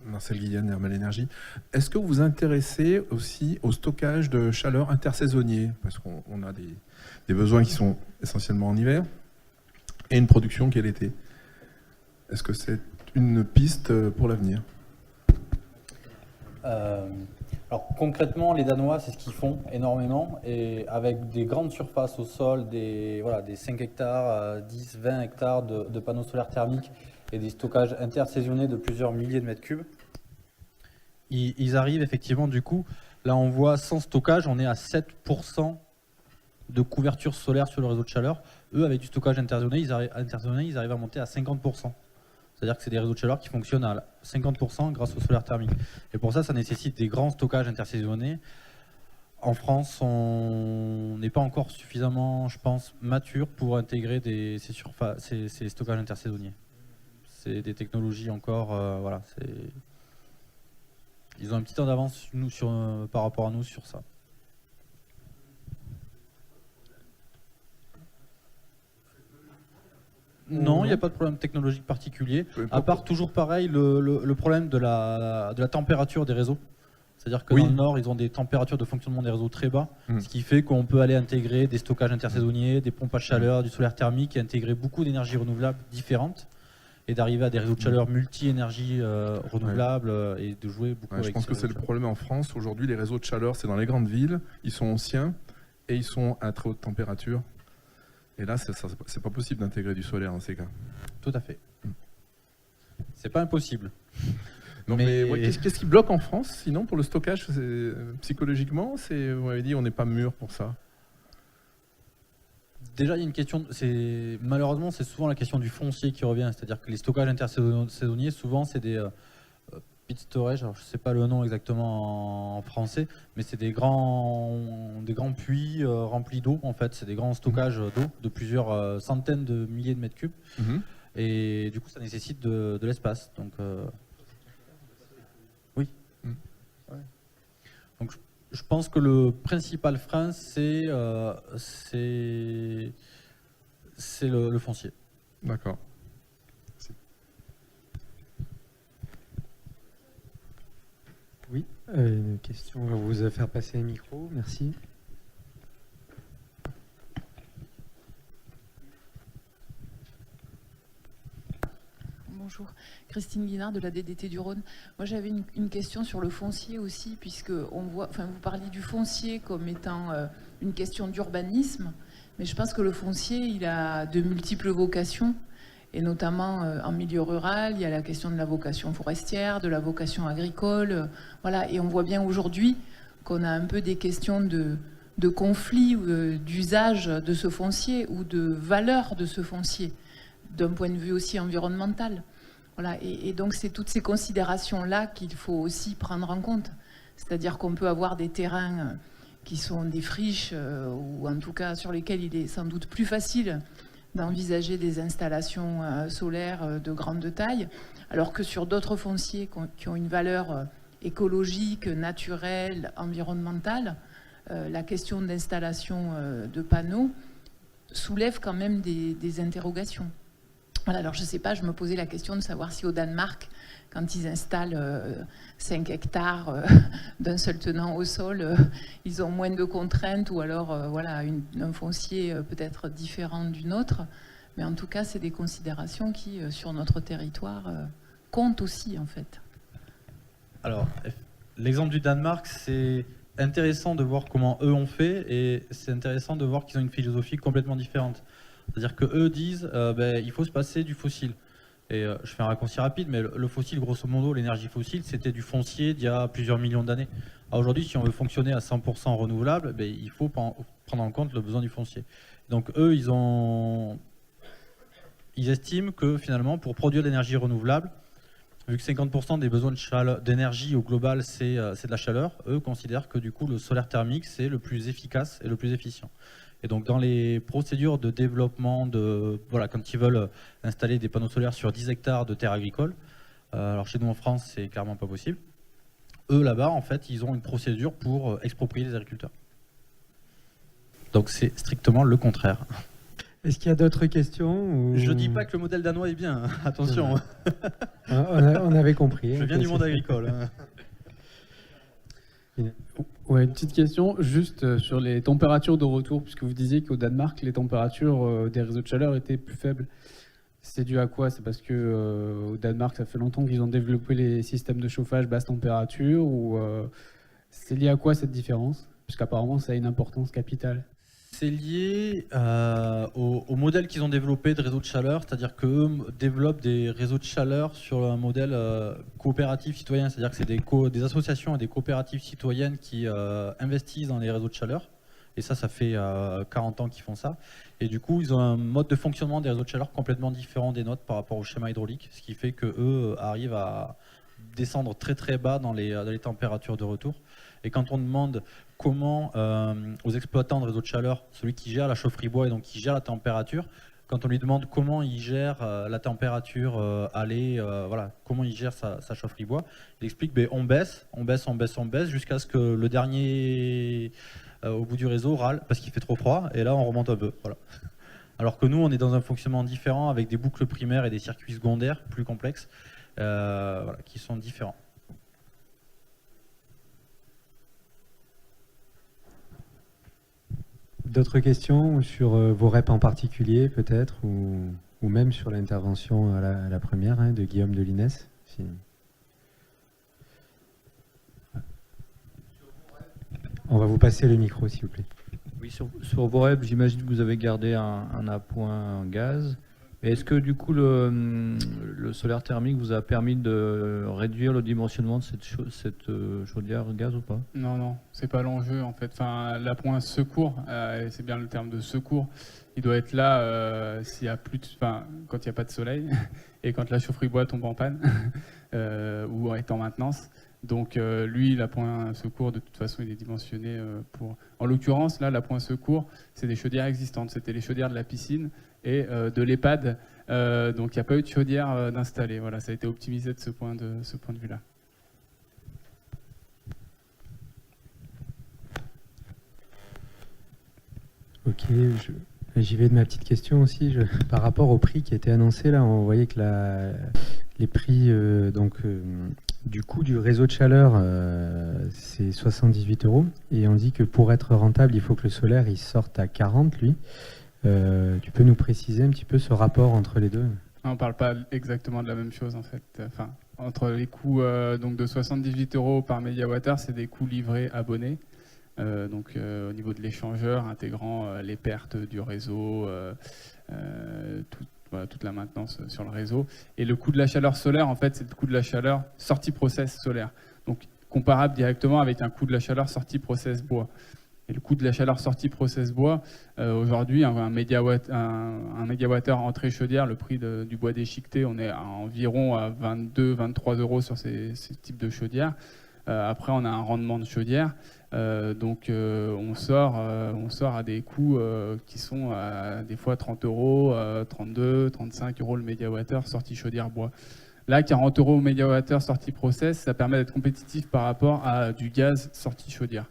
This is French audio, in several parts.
Marcel Guillen, Hermel Énergie. Est-ce que vous vous intéressez aussi au stockage de chaleur intersaisonnier? Parce qu'on a des besoins qui sont essentiellement en hiver et une production qui est l'été. Est-ce que c'est une piste pour l'avenir? Alors concrètement, les Danois, c'est ce qu'ils font énormément, et avec des grandes surfaces au sol, des 5 hectares, 10, 20 hectares de panneaux solaires thermiques et des stockages intersaisonniers de plusieurs milliers de mètres cubes. Ils arrivent effectivement, du coup, là on voit sans stockage, on est à 7% de couverture solaire sur le réseau de chaleur. Eux, avec du stockage intersaisonnier, ils arrivent à monter à 50%. C'est-à-dire que c'est des réseaux de chaleur qui fonctionnent à 50% grâce au solaire thermique. Et pour ça, ça nécessite des grands stockages intersaisonniers. En France, on n'est pas encore suffisamment, je pense, mature pour intégrer ces stockages intersaisonniers. C'est des technologies encore, ils ont un petit temps d'avance par rapport à nous sur ça. Non, il n'y a pas de problème technologique particulier, à part toujours pareil, le problème de la température des réseaux. C'est-à-dire que dans le Nord, ils ont des températures de fonctionnement des réseaux très bas, ce qui fait qu'on peut aller intégrer des stockages intersaisonniers, des pompes à chaleur, du solaire thermique, et intégrer beaucoup d'énergies renouvelables différentes, et d'arriver à des réseaux de chaleur multi-énergie renouvelables, et de jouer beaucoup avec. Je pense que c'est le problème en France. Aujourd'hui, les réseaux de chaleur, c'est dans les grandes villes, ils sont anciens, et ils sont à très haute température. Et là, c'est pas possible d'intégrer du solaire dans ces cas. Tout à fait. C'est pas impossible. Non, mais qu'est-ce qui bloque en France, sinon, pour le stockage psychologiquement? Vous m'avez dit, on n'est pas mûr pour ça. Déjà, il y a une question. Malheureusement, c'est souvent la question du foncier qui revient. C'est-à-dire que les stockages intersaisonniers, souvent, c'est des pit storage. Alors, je ne sais pas le nom exactement en français, mais c'est des grands puits remplis d'eau. En fait, c'est des grands stockages d'eau de plusieurs centaines de milliers de mètres cubes. Et du coup, ça nécessite de l'espace. Donc, oui. Donc, je pense que le principal frein, c'est le foncier. D'accord. Oui, une question, on va vous faire passer un micro, merci. Bonjour, Christine Guinard de la DDT du Rhône. Moi j'avais une question sur le foncier aussi, puisque vous parliez du foncier comme étant une question d'urbanisme, mais je pense que le foncier, il a de multiples vocations, et notamment en milieu rural, il y a la question de la vocation forestière, de la vocation agricole, voilà, et on voit bien aujourd'hui qu'on a un peu des questions de conflit, d'usage de ce foncier ou de valeur de ce foncier, d'un point de vue aussi environnemental. Voilà, et donc c'est toutes ces considérations-là qu'il faut aussi prendre en compte. C'est-à-dire qu'on peut avoir des terrains qui sont des friches, ou en tout cas sur lesquels il est sans doute plus facile d'envisager des installations solaires de grande taille, alors que sur d'autres fonciers qui ont une valeur écologique, naturelle, environnementale, la question d'installation de panneaux soulève quand même des interrogations. Voilà, alors je ne sais pas, je me posais la question de savoir si au Danemark, quand ils installent 5 hectares d'un seul tenant au sol, ils ont moins de contraintes, ou alors voilà, un foncier peut-être différent d'une autre. Mais en tout cas, c'est des considérations qui, sur notre territoire, comptent aussi, en fait. Alors, l'exemple du Danemark, c'est intéressant de voir comment eux ont fait, et c'est intéressant de voir qu'ils ont une philosophie complètement différente. C'est-à-dire qu'eux disent il faut se passer du fossile. Et je fais un raccourci rapide, mais le fossile, grosso modo, l'énergie fossile, c'était du foncier d'il y a plusieurs millions d'années. Aujourd'hui, si on veut fonctionner à 100% renouvelable, il faut prendre en compte le besoin du foncier. Donc eux, ils estiment que finalement, pour produire de l'énergie renouvelable, vu que 50% des besoins d'énergie au global, c'est de la chaleur, eux considèrent que du coup, le solaire thermique, c'est le plus efficace et le plus efficient. Et donc dans les procédures de développement, quand ils veulent installer des panneaux solaires sur 10 hectares de terres agricoles, alors chez nous en France, c'est clairement pas possible. Eux là-bas, en fait, ils ont une procédure pour exproprier les agriculteurs. Donc c'est strictement le contraire. Est-ce qu'il y a d'autres questions ou... Je dis pas que le modèle danois est bien, hein. Attention. On avait compris. Je viens du monde agricole. Hein. Ouais, une petite question, juste sur les températures de retour, puisque vous disiez qu'au Danemark, les températures des réseaux de chaleur étaient plus faibles. C'est dû à quoi? C'est parce que au Danemark, ça fait longtemps qu'ils ont développé les systèmes de chauffage basse température, ou c'est lié à quoi cette différence? Puisqu'apparemment, ça a une importance capitale. C'est lié au modèle qu'ils ont développé de réseau de chaleur, c'est-à-dire qu'eux développent des réseaux de chaleur sur un modèle coopératif citoyen, c'est-à-dire que c'est des associations et des coopératives citoyennes qui investissent dans les réseaux de chaleur. Et ça fait 40 ans qu'ils font ça. Et du coup, ils ont un mode de fonctionnement des réseaux de chaleur complètement différent des nôtres par rapport au schéma hydraulique, ce qui fait qu'eux arrivent à descendre très très bas dans les températures de retour. Et quand on demande comment aux exploitants de réseaux de chaleur, celui qui gère la chaufferie bois et donc qui gère la température, quand on lui demande comment il gère la température voilà, comment il gère sa chaufferie bois, il explique on baisse jusqu'à ce que le dernier au bout du réseau râle parce qu'il fait trop froid et là on remonte un peu. Voilà. Alors que nous on est dans un fonctionnement différent avec des boucles primaires et des circuits secondaires plus complexes voilà, qui sont différents. D'autres questions sur vos REP en particulier, peut-être, ou même sur l'intervention à la première de Guillaume de Lines si... On va vous passer le micro, s'il vous plaît. Oui, sur vos REP, j'imagine que vous avez gardé un appoint gaz. Est-ce que du coup le solaire thermique vous a permis de réduire le dimensionnement de cette chaudière gaz ou pas? Non, c'est pas l'enjeu en fait. Enfin, l'appoint secours, c'est bien le terme de secours, il doit être là s'il y a quand il n'y a pas de soleil et quand la chaufferie bois tombe en panne ou est en maintenance. Donc lui, l'appoint secours, de toute façon, il est dimensionné pour... En l'occurrence, là, l'appoint secours, c'est des chaudières existantes. C'était les chaudières de la piscine et de l'EHPAD. Donc il n'y a pas eu de chaudière d'installer. Voilà, ça a été optimisé de ce point de vue-là. Ok, j'y vais de ma petite question aussi. Par rapport au prix qui a été annoncé, là, on voyait que les prix du coût du réseau de chaleur, c'est 78 €. Et on dit que pour être rentable, il faut que le solaire il sorte à 40, lui. Tu peux nous préciser un petit peu ce rapport entre les deux? On ne parle pas exactement de la même chose en fait. Enfin, entre les coûts donc de 78 € par mégawattheure, c'est des coûts livrés abonnés. Au niveau de l'échangeur, intégrant les pertes du réseau, toute la maintenance sur le réseau. Et le coût de la chaleur solaire, en fait, c'est le coût de la chaleur sortie process solaire. Donc, comparable directement avec un coût de la chaleur sortie process bois. Et le coût de la chaleur sortie process bois, aujourd'hui, un mégawattheure entrée chaudière, le prix du bois déchiqueté, on est à environ à 22-23 € sur ces types de chaudières. Après, on a un rendement de chaudière. On sort à des coûts qui sont à des fois 30 €, 32, 35 € le mégawattheure sortie chaudière bois. Là, 40 € au mégawattheure sortie process, ça permet d'être compétitif par rapport à du gaz sortie chaudière.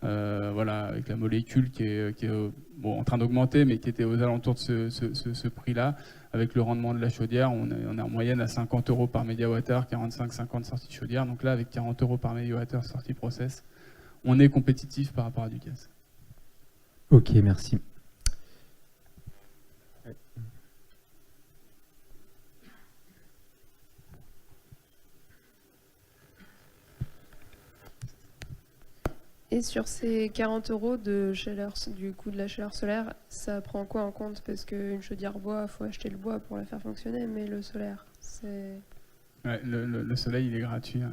Voilà, avec la molécule qui est en train d'augmenter, mais qui était aux alentours de ce prix-là. Avec le rendement de la chaudière, on est en moyenne à 50 € par mégawattheure, 45-50 sorties de chaudière. Donc là, avec 40 € par mégawattheure sortie process, on est compétitif par rapport à du gaz. Ok, merci. Et sur ces 40 € de chaleur, du coût de la chaleur solaire, ça prend quoi en compte? Parce qu'une chaudière bois, il faut acheter le bois pour la faire fonctionner, mais le solaire, c'est... Ouais, le soleil, il est gratuit. Hein.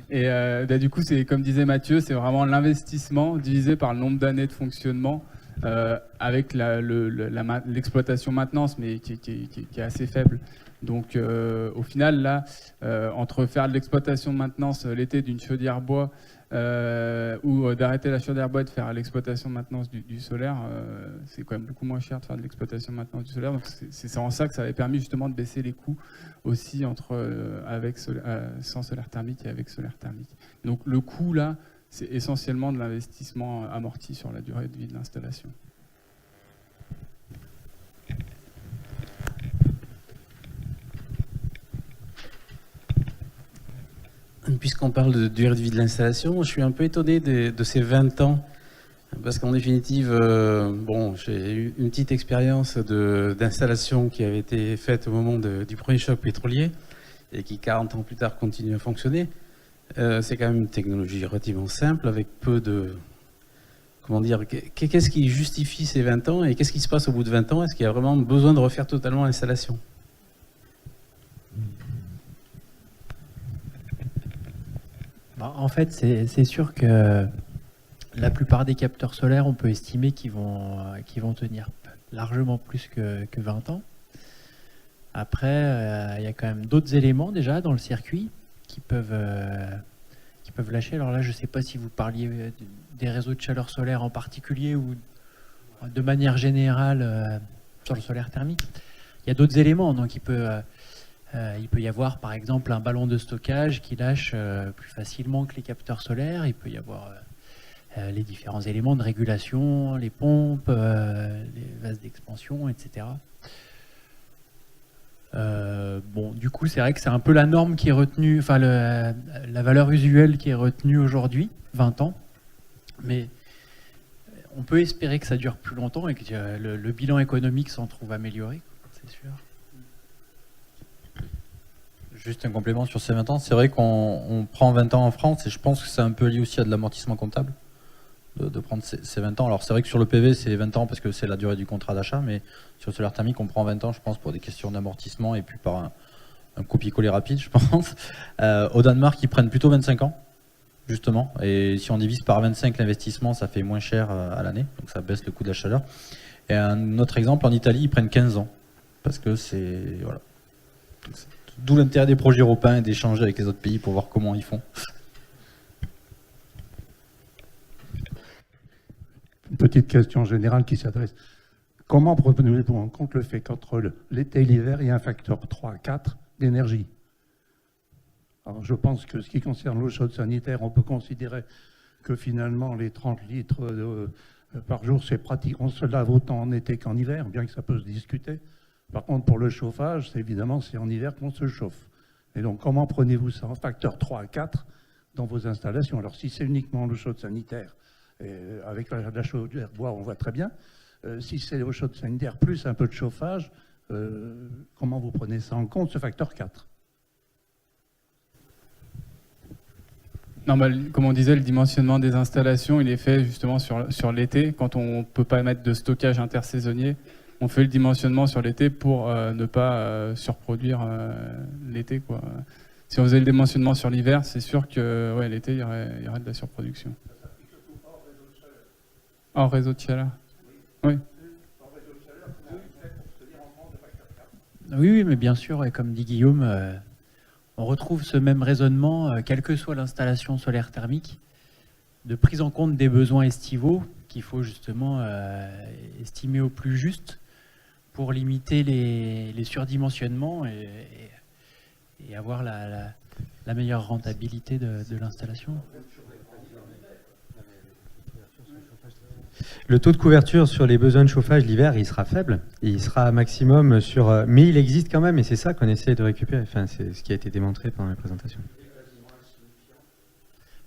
Et du coup, c'est comme disait Mathieu, c'est vraiment l'investissement divisé par le nombre d'années de fonctionnement avec l'exploitation maintenance, mais qui est assez faible. Donc, au final, là, entre faire de l'exploitation de maintenance l'été d'une chaudière bois ou d'arrêter la chaudière bois et de faire l'exploitation de maintenance du solaire, c'est quand même beaucoup moins cher de faire de l'exploitation de maintenance du solaire. Donc c'est en ça que ça avait permis justement de baisser les coûts aussi sans solaire thermique et avec solaire thermique. Donc le coût là, c'est essentiellement de l'investissement amorti sur la durée de vie de l'installation. puisqu'on parle de durée de vie de l'installation, je suis un peu étonné de ces 20 ans, parce qu'en définitive, bon, j'ai eu une petite expérience d'installation qui avait été faite au moment du premier choc pétrolier, et qui 40 ans plus tard continue à fonctionner. C'est quand même une technologie relativement simple, avec peu de... Comment dire, qu'est-ce qui justifie ces 20 ans, et qu'est-ce qui se passe au bout de 20 ans? Est-ce qu'il y a vraiment besoin de refaire totalement l'installation? En fait, c'est sûr que la plupart des capteurs solaires, on peut estimer qu'ils vont tenir largement plus que 20 ans. Après, il y a quand même d'autres éléments déjà dans le circuit qui peuvent lâcher. Alors là, je ne sais pas si vous parliez des réseaux de chaleur solaire en particulier ou de manière générale sur le solaire thermique. Il y a d'autres éléments, donc il peut y avoir par exemple un ballon de stockage qui lâche plus facilement que les capteurs solaires. Il peut y avoir les différents éléments de régulation, les pompes, les vases d'expansion, etc. Bon, du coup, c'est vrai que c'est un peu la norme qui est retenue, enfin la valeur usuelle qui est retenue aujourd'hui, 20 ans. Mais on peut espérer que ça dure plus longtemps et que le bilan économique s'en trouve amélioré, c'est sûr. Juste un complément sur ces 20 ans, c'est vrai qu'on prend 20 ans en France et je pense que c'est un peu lié aussi à de l'amortissement comptable de prendre ces 20 ans. Alors c'est vrai que sur le PV c'est 20 ans parce que c'est la durée du contrat d'achat, mais sur le solaire thermique on prend 20 ans je pense pour des questions d'amortissement et puis par un copier-coller rapide je pense. Au Danemark ils prennent plutôt 25 ans justement, et si on divise par 25 l'investissement ça fait moins cher à l'année, donc ça baisse le coût de la chaleur. Et un autre exemple, en Italie ils prennent 15 ans parce que c'est... Voilà. D'où l'intérêt des projets européens et d'échanger avec les autres pays pour voir comment ils font. Une petite question générale qui s'adresse. Comment prenez-vous en compte le fait qu'entre l'été et l'hiver, il y a un facteur 3 à 4 d'énergie? Alors je pense que ce qui concerne l'eau chaude sanitaire, on peut considérer que finalement les 30 litres par jour, c'est pratique. On se lave autant en été qu'en hiver, bien que ça peut se discuter. Par contre, pour le chauffage, évidemment, c'est en hiver qu'on se chauffe. Et donc, comment prenez-vous ça en facteur 3 à 4 dans vos installations? Alors, si c'est uniquement l'eau chaude sanitaire, avec la chaudière bois, on voit très bien. Si c'est l'eau chaude sanitaire plus un peu de chauffage, comment vous prenez ça en compte, ce facteur 4? Non, bah, comme on disait, le dimensionnement des installations, il est fait justement sur l'été. Quand on ne peut pas mettre de stockage intersaisonnier, on fait le dimensionnement sur l'été pour ne pas surproduire l'été, quoi. Si on faisait le dimensionnement sur l'hiver, c'est sûr que ouais, l'été, il y aurait de la surproduction. Hors réseau de chaleur. Oui. Oui, mais bien sûr, et comme dit Guillaume, on retrouve ce même raisonnement, quelle que soit l'installation solaire thermique, de prise en compte des besoins estivaux qu'il faut justement estimer au plus juste pour limiter les surdimensionnements et avoir la meilleure rentabilité de l'installation. Le taux de couverture sur les besoins de chauffage l'hiver, il sera faible. Il sera maximum sur... mais il existe quand même, et c'est ça qu'on essaie de récupérer. Enfin, c'est ce qui a été démontré pendant la présentation.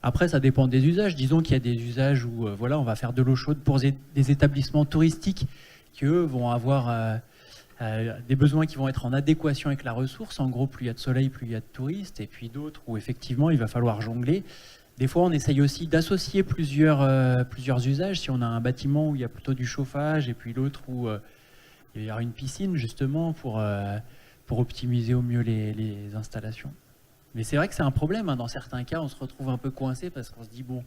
Après, ça dépend des usages. Disons qu'il y a des usages où voilà, on va faire de l'eau chaude pour des établissements touristiques qui, eux, vont avoir des besoins qui vont être en adéquation avec la ressource. En gros, plus il y a de soleil, plus il y a de touristes. Et puis d'autres où, effectivement, il va falloir jongler. Des fois, on essaye aussi d'associer plusieurs usages. Si on a un bâtiment où il y a plutôt du chauffage et puis l'autre où il va y avoir une piscine, justement, pour optimiser au mieux les installations. Mais c'est vrai que c'est un problème. Hein. Dans certains cas, on se retrouve un peu coincé parce qu'on se dit, bon,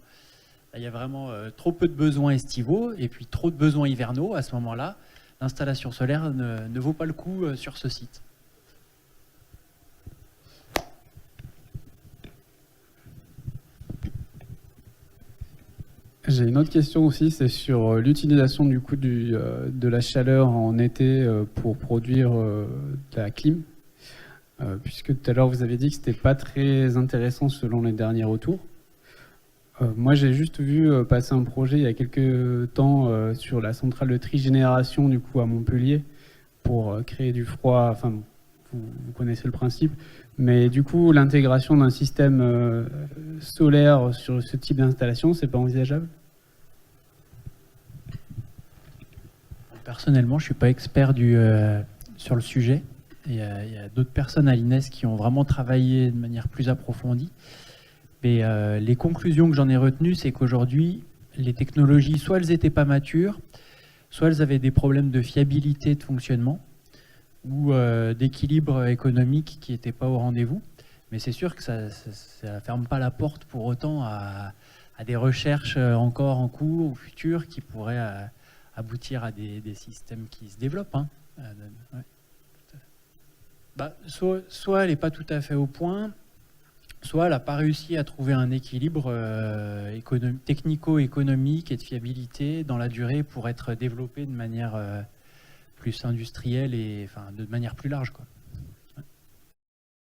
il y a vraiment trop peu de besoins estivaux et puis trop de besoins hivernaux. À ce moment-là, l'installation solaire ne vaut pas le coup sur ce site. J'ai une autre question aussi, c'est sur l'utilisation du coup de la chaleur en été pour produire de la clim. Puisque tout à l'heure vous avez dit que c'était pas très intéressant selon les derniers retours. Moi j'ai juste vu passer un projet il y a quelques temps sur la centrale de trigénération du coup à Montpellier pour créer du froid, enfin vous connaissez le principe. Mais du coup, l'intégration d'un système solaire sur ce type d'installation, c'est pas envisageable? Personnellement, je ne suis pas expert sur le sujet. Il y a d'autres personnes à l'INES qui ont vraiment travaillé de manière plus approfondie. Mais les conclusions que j'en ai retenues, c'est qu'aujourd'hui, les technologies, soit elles n'étaient pas matures, soit elles avaient des problèmes de fiabilité de fonctionnement ou d'équilibre économique qui n'étaient pas au rendez-vous. Mais c'est sûr que ça ne ferme pas la porte pour autant à des recherches encore en cours ou futures qui pourraient aboutir à des systèmes qui se développent. Hein. Ouais. Soit elle n'est pas tout à fait au point, soit elle n'a pas réussi à trouver un équilibre technico-économique et de fiabilité dans la durée pour être développée de manière plus industrielle et de manière plus large, quoi.